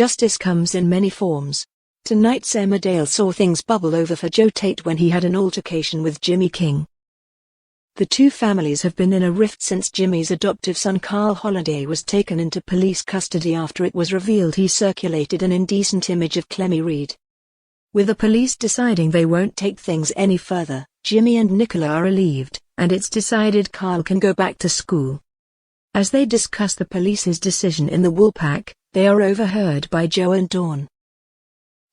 Justice comes in many forms. Tonight's Emmerdale saw things bubble over for Joe Tate when he had an altercation with Jimmy King. The two families have been in a rift since Jimmy's adoptive son Carl Holliday was taken into police custody after it was revealed he circulated an indecent image of Clemmy Reed. With the police deciding they won't take things any further, Jimmy and Nicola are relieved, and it's decided Carl can go back to school. As they discuss the police's decision in the Woolpack, they are overheard by Joe and Dawn.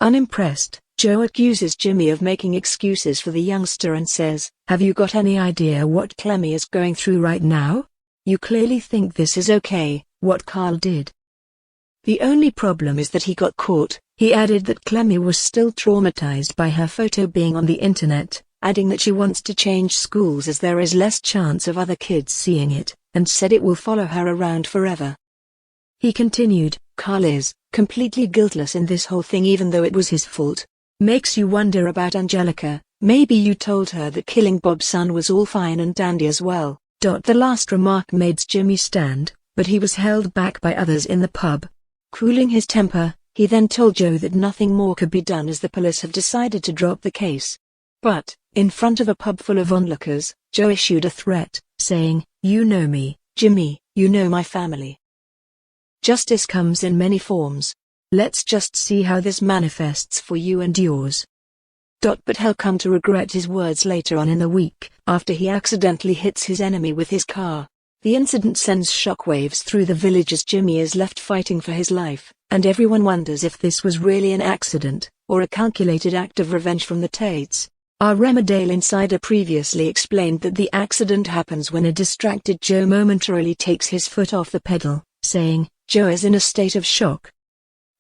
Unimpressed, Joe accuses Jimmy of making excuses for the youngster and says, "Have you got any idea what Clemmy is going through right now? You clearly think this is okay, what Carl did. The only problem is that he got caught." He added that Clemmy was still traumatized by her photo being on the internet, adding that she wants to change schools as there is less chance of other kids seeing it, and said it will follow her around forever. He continued, "Carl is completely guiltless in this whole thing even though it was his fault. Makes you wonder about Angelica, maybe you told her that killing Bob's son was all fine and dandy as well." The last remark made Jimmy stand, but he was held back by others in the pub. Cooling his temper, he then told Joe that nothing more could be done as the police have decided to drop the case. But, in front of a pub full of onlookers, Joe issued a threat, saying, "You know me, Jimmy, you know my family. Justice comes in many forms. Let's just see how this manifests for you and yours." But he'll come to regret his words later on in the week, after he accidentally hits his enemy with his car. The incident sends shockwaves through the village as Jimmy is left fighting for his life, and everyone wonders if this was really an accident, or a calculated act of revenge from the Tates. Our Emmerdale insider previously explained that the accident happens when a distracted Joe momentarily takes his foot off the pedal, saying, "Joe is in a state of shock."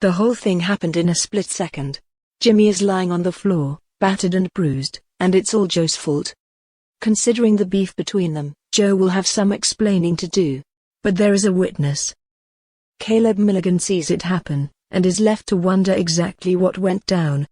The whole thing happened in a split second. Jimmy is lying on the floor, battered and bruised, and it's all Joe's fault. Considering the beef between them, Joe will have some explaining to do. But there is a witness. Caleb Milligan sees it happen, and is left to wonder exactly what went down.